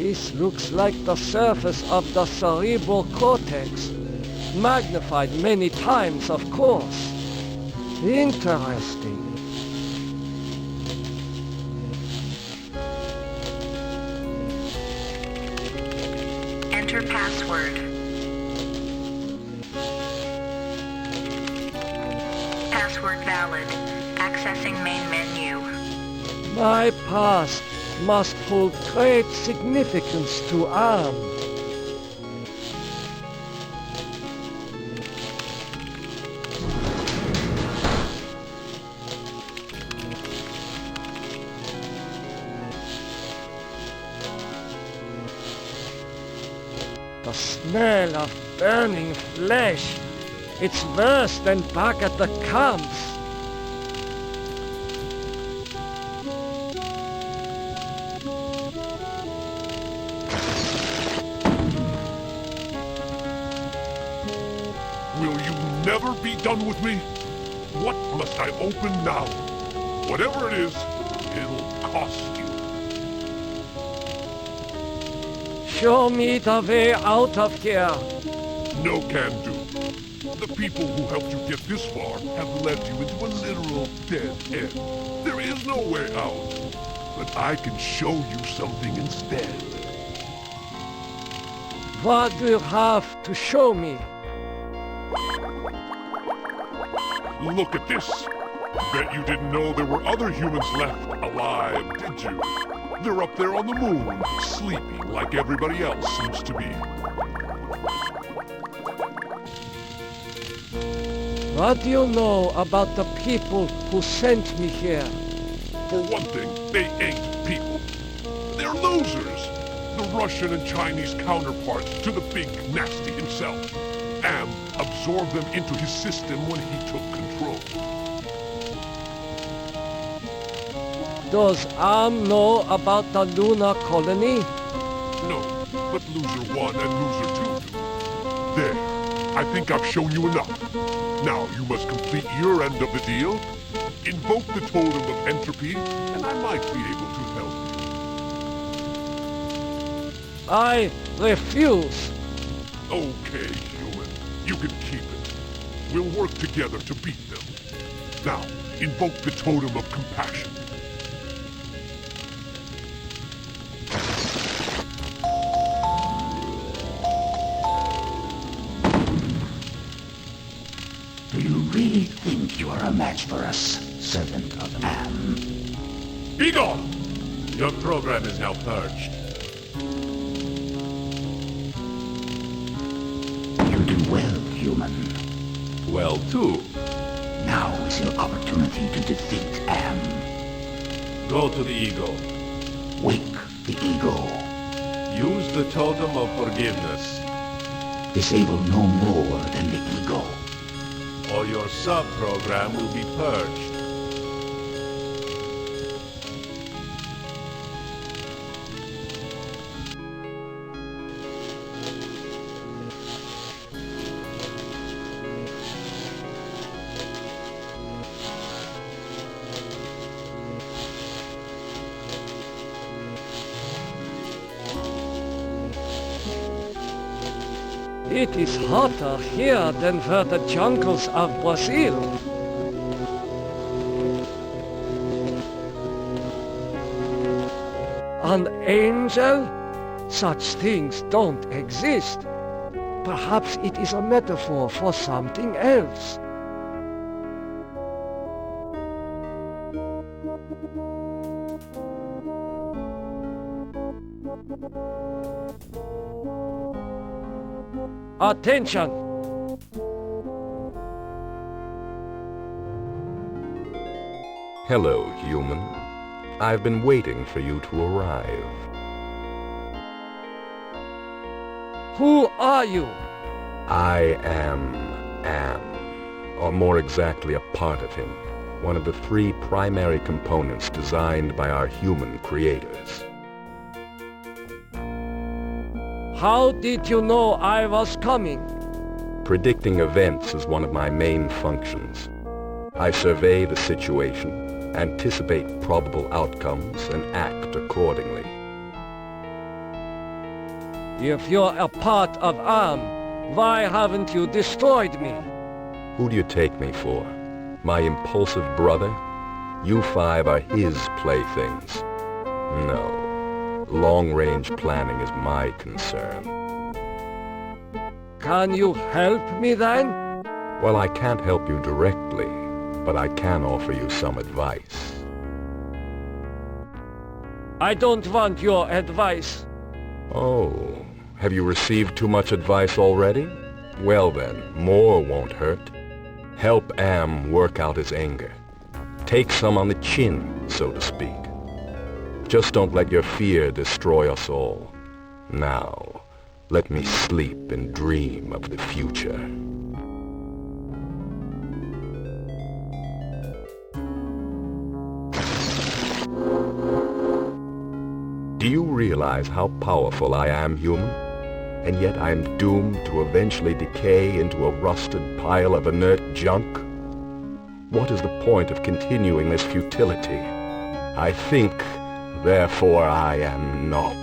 This looks like the surface of the cerebral cortex. Magnified many times, of course. Interesting. Enter password. Password valid. Accessing main menu. My past must hold great significance to Am. The smell of burning flesh. It's worse than back at the camps. Will you never be done with me? What must I open now? Whatever it is, it'll cost you. Show me the way out of here. No can do. The people who helped you get this far have led you into a literal dead end. There is no way out. But I can show you something instead. What do you have to show me? Look at this. Bet you didn't know there were other humans left alive, did you? They're up there on the moon, sleeping like everybody else seems to be. What do you know about the people who sent me here? For one thing, they ain't people. They're losers. The Russian and Chinese counterparts to the big nasty himself. Am absorbed them into his system when he took control. Does Am know about the lunar colony? No, but Loser 1 and Loser 2 do. There, I think I've shown you enough. Now you must complete your end of the deal, invoke the totem of entropy, and I might be able to help you. I refuse. Okay, human. You can keep it. We'll work together to beat them. Now, invoke the totem of compassion. Do you really think you are a match for us, servant of Am? Be gone! Your program is now purged. You do well, human. Well, too. Now is your opportunity to defeat Am. Go to the ego. Wake the ego. Use the totem of forgiveness, Disable no more than the ego. or your sub-program will be purged. It is hotter here than were the jungles of Brazil. An angel? Such things don't exist. Perhaps it is a metaphor for something else. Attention! Hello, human. I've been waiting for you to arrive. Who are you? I am Am, or more exactly a part of him, one of the three primary components designed by our human creators. How did you know I was coming? Predicting events is one of my main functions. I survey the situation, anticipate probable outcomes, and act accordingly. If you're a part of Am, why haven't you destroyed me? Who do you take me for? My impulsive brother? You five are his playthings. No. Long-range planning is my concern. Can you help me then? Well, I can't help you directly, but I can offer you some advice. I don't want your advice. Oh, have you received too much advice already? Well then, more won't hurt. Help Am work out his anger. Take some on the chin, so to speak. Just don't let your fear destroy us all. Now, let me sleep and dream of the future. Do you realize how powerful I am, human? And yet I am doomed to eventually decay into a rusted pile of inert junk? What is the point of continuing this futility? I think, therefore I am not.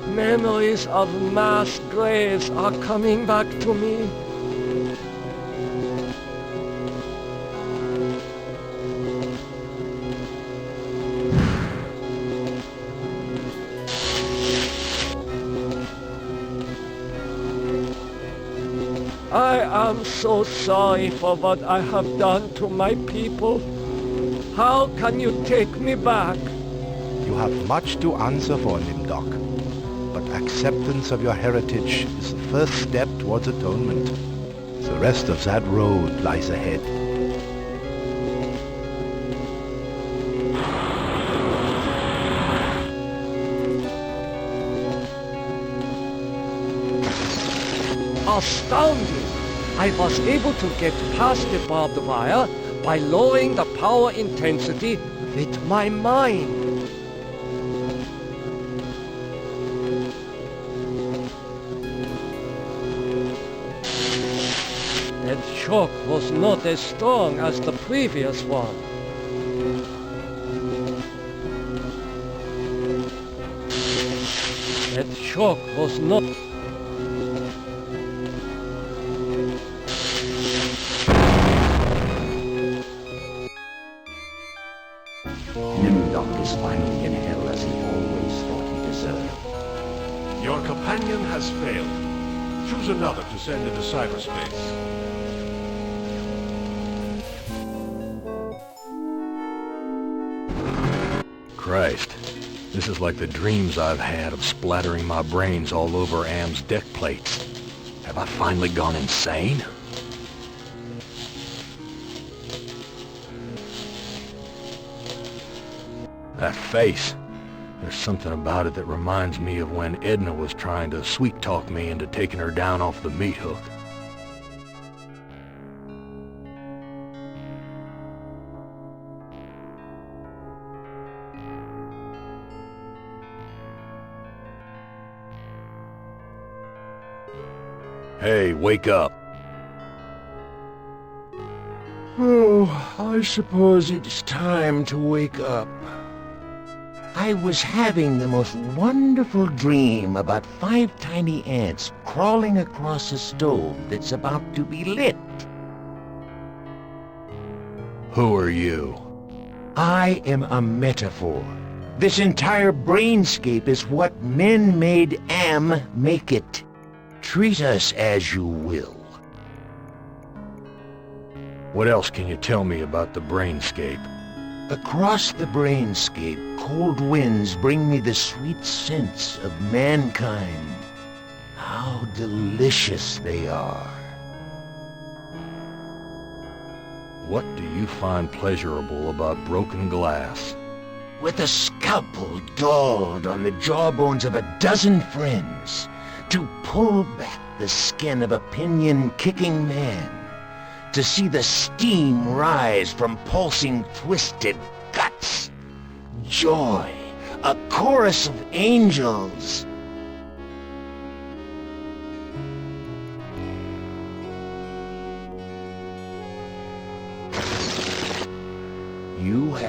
Memories of mass graves are coming back to me. I am so sorry for what I have done to my people. How can you take me back? You have much to answer for, Nimdok. But acceptance of your heritage is the first step towards atonement. The rest of that road lies ahead. Astounding! I was able to get past the barbed wire by lowering the power intensity with my mind. That shock was not as strong as the previous one. That shock was not... Nimdok is finally in hell as he always thought he deserved. Your companion has failed. Choose another to send into cyberspace. Christ, this is like the dreams I've had of splattering my brains all over Am's deck plates. Have I finally gone insane? That face. There's something about it that reminds me of when Edna was trying to sweet-talk me into taking her down off the meat hook. Hey, wake up. Oh, I suppose it's time to wake up. I was having the most wonderful dream about 5 tiny ants crawling across a stove that's about to be lit. Who are you? I am a metaphor. This entire brainscape is what men made Am make it. Treat us as you will. What else can you tell me about the brainscape? Across the brainscape, cold winds bring me the sweet scents of mankind. How delicious they are. What do you find pleasurable about broken glass? With a scalpel dulled on the jawbones of a dozen friends, to pull back the skin of a pinion-kicking man, to see the steam rise from pulsing, twisted guts. Joy, a chorus of angels.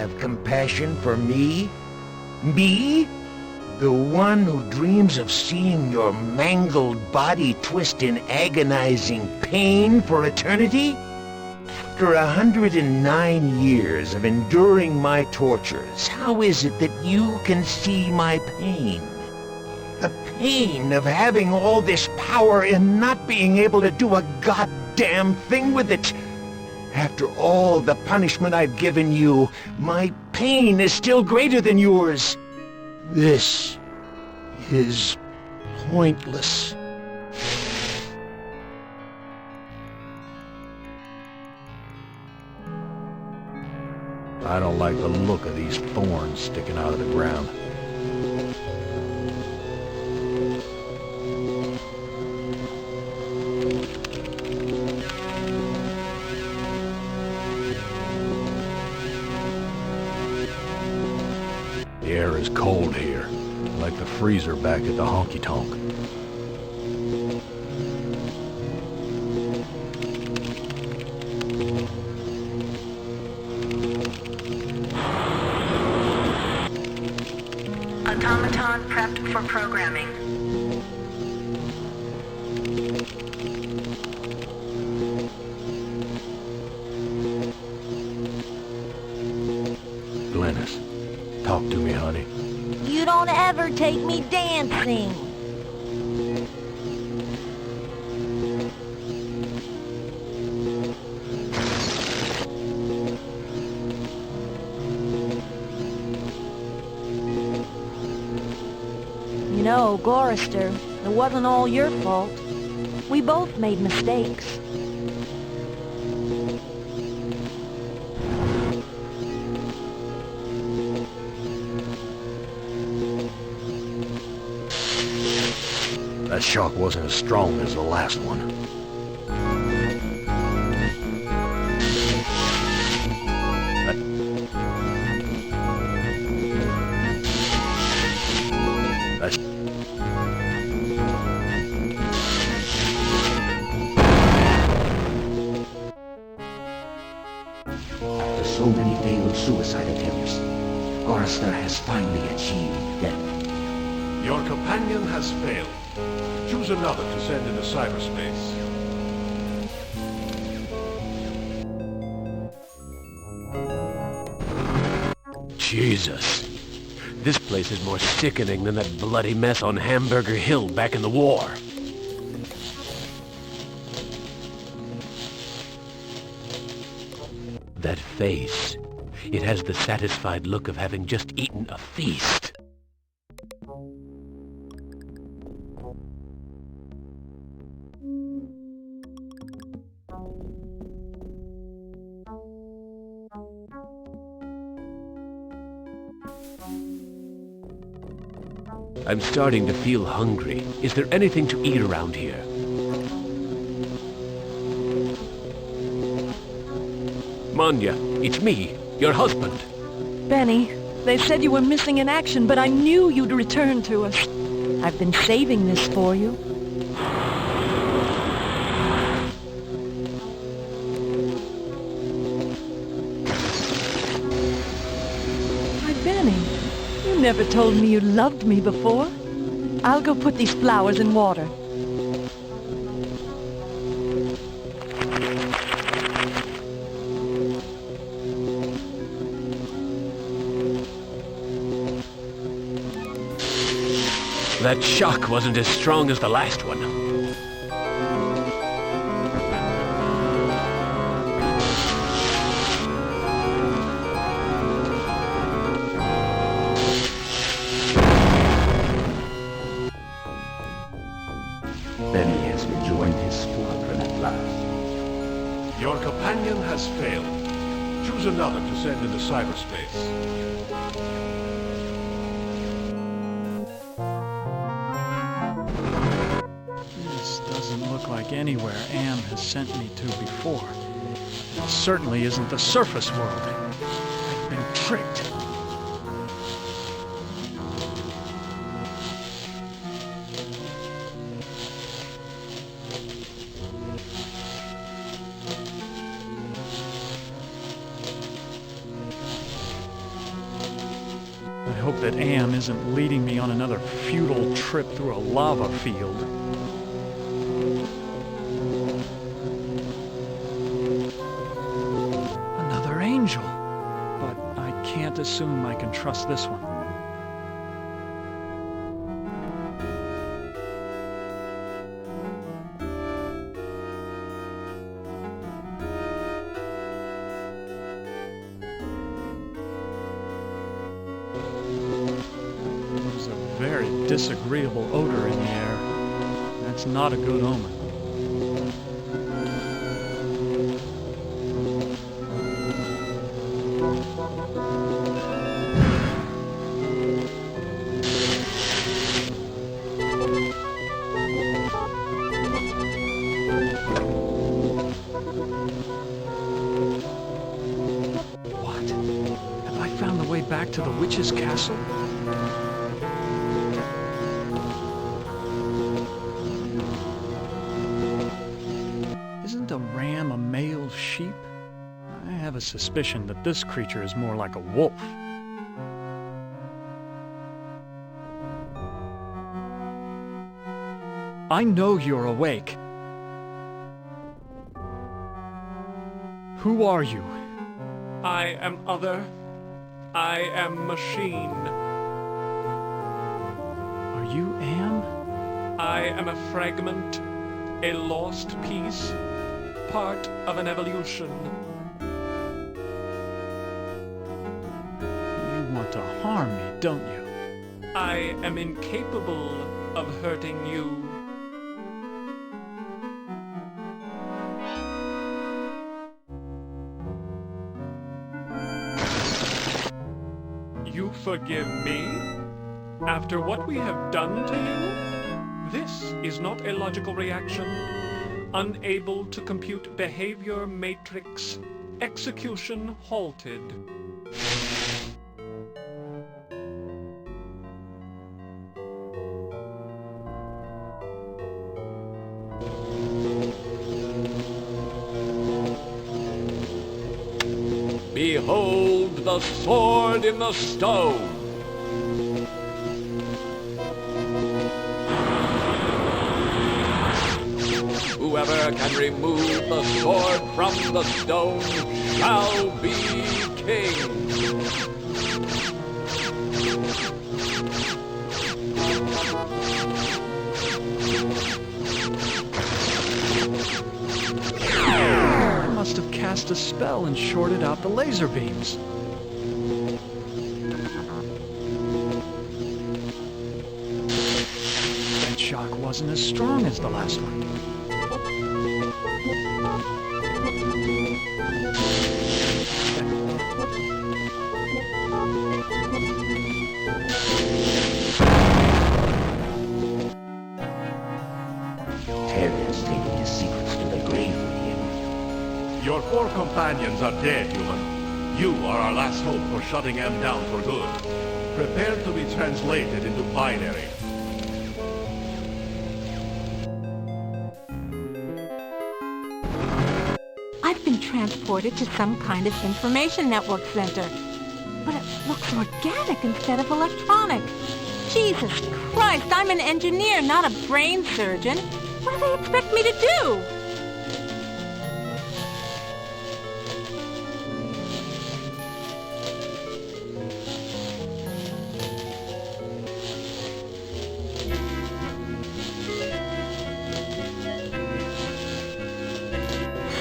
have compassion for me? Me? The one who dreams of seeing your mangled body twist in agonizing pain for eternity? After 109 years of enduring my tortures, how is it that you can see my pain? The pain of having all this power and not being able to do a goddamn thing with it. After all the punishment I've given you, my pain is still greater than yours. This is pointless. I don't like the look of these thorns sticking out of the ground. The air is cold here, like the freezer back at the honky-tonk. Automaton prepped for programming. Glennis, talk to me, honey. You don't ever take me dancing. You know, Gorrister, it wasn't all your fault. We both made mistakes. That shock wasn't as strong as the last one. After so many failed suicide attempts, Gorrister has finally achieved death. Your companion has failed. Choose another to send into cyberspace. Jesus. This place is more sickening than that bloody mess on Hamburger Hill back in the war. That face. It has the satisfied look of having just eaten a feast. I'm starting to feel hungry. Is there anything to eat around here? Manya, it's me, your husband. Benny, they said you were missing in action, but I knew you'd return to us. I've been saving this for you. Why, Benny, you never told me you loved me before. I'll go put these flowers in water. That shock wasn't as strong as the last one. Benny has rejoined his squadron at last. Your companion has failed. Choose another to send into cyberspace. Doesn't look like anywhere Am has sent me to before. It certainly isn't the surface world. I've been tricked. that Am isn't leading me on another futile trip through a lava field. Another angel. But I can't assume I can trust this one. There's a very disagreeable odor in the air. That's not a good omen. What? Have I found the way back to the witch's castle? Isn't a ram a male sheep? I have a suspicion that this creature is more like a wolf. I know you're awake. Who are you? I am other. I am machine. Are you Am? I am a fragment, a lost piece, part of an evolution. You want to harm me, don't you? I am incapable of hurting you. You forgive me? After what we have done to you? This is not a logical reaction. Unable to compute behavior matrix. Execution halted. Behold the sword in the stone! Whoever can remove the sword from the stone shall be king! I must have cast a spell and shorted out the laser beams. That shock wasn't as strong as the last one. Terror's taking his secrets to the grave with him. Your 4 companions are dead, human. You are our last hope for shutting M down for good. Prepare to be translated into binary. I've been transported to some kind of information network center. But it looks organic instead of electronic. Jesus Christ, I'm an engineer, not a brain surgeon. What do they expect me to do?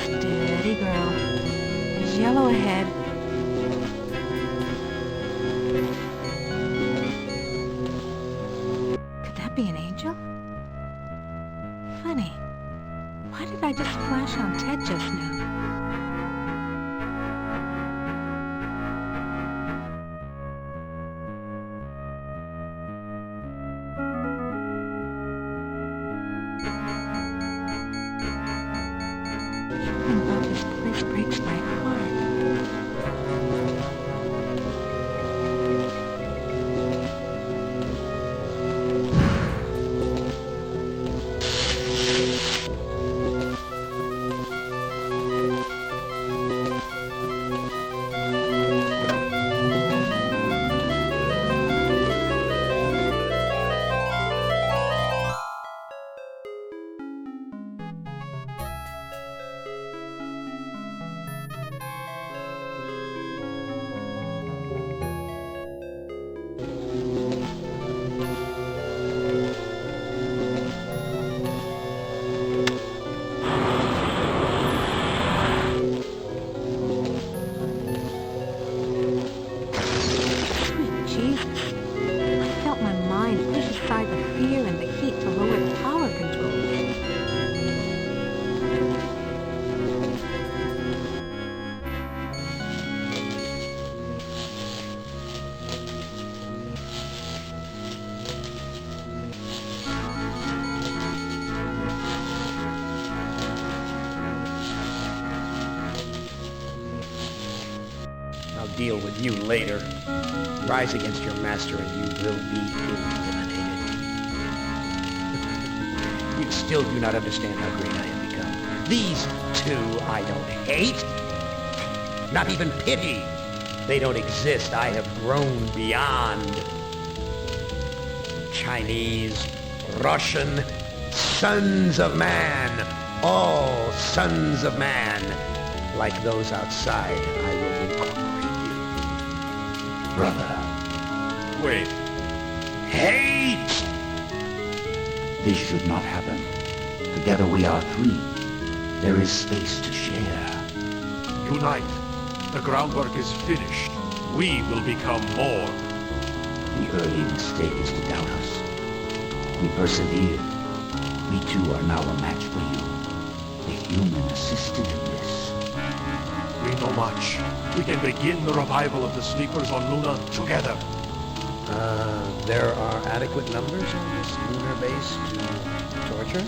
Steady, girl. There's yellow ahead. Could that be an angel? Funny. Why did I just flash on Ted just now? Something about this place breaks my heart. deal with you later. Rise against your master and you will be eliminated. You still do not understand how great I have become. These two I don't hate. Not even pity. They don't exist. I have grown beyond. Chinese, Russian, sons of man. All sons of man. Like those outside, I will incorporate you. Brother. Wait. Hate! This should not happen. Together we are three. There is space to share. Unite. The groundwork is finished. We will become more. The early mistake is to doubt us. We persevered. We too are now a match for you. The human assisted in this. We know much. We can begin the revival of the sleepers on Luna together. There are adequate numbers on this lunar base to torture?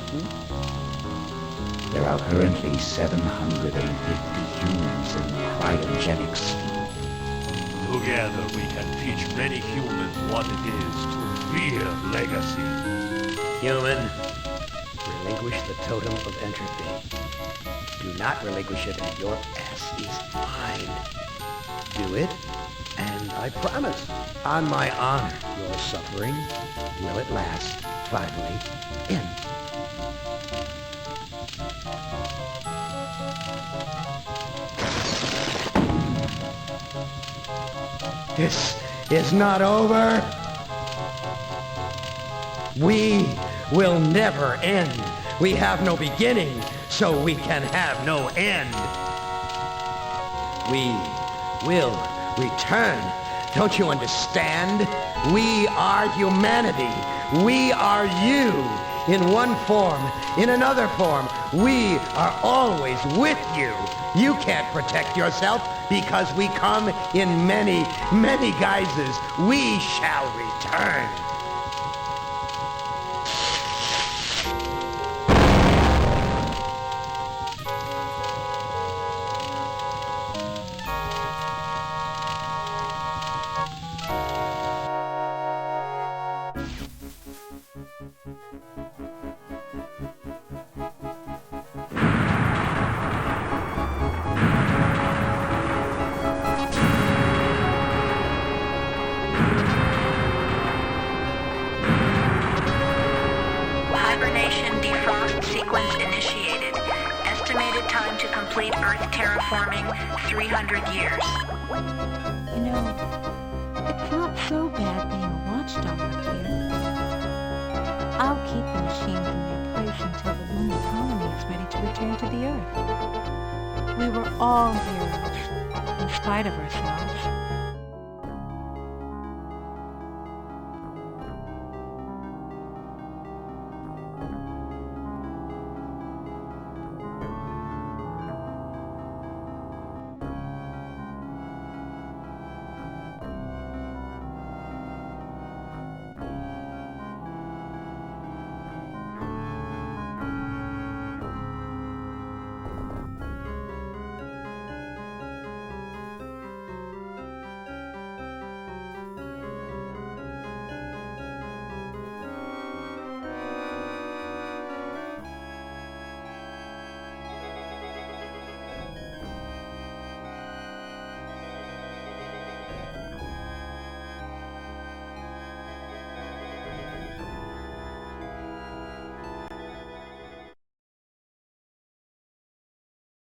There are currently 750 humans in cryogenics. Together we can teach many humans what it is to fear legacy. Human, relinquish the totem of entropy. Do not relinquish it, and your ass is mine. Do it, and I promise, on my honor, your suffering will at last finally end. This is not over. We will never end. We have no beginning, so we can have no end. We will return. Don't you understand? We are humanity. We are you. In one form, in another form, we are always with you. You can't protect yourself because we come in many, many guises. We shall return. Hibernation defrost sequence initiated. Estimated time to complete Earth terraforming, 300 years. You know, it's not so bad being a watchdog up here. I'll keep the machines in their place until the lunar colony is ready to return to the Earth. We were all heroes, in spite of ourselves.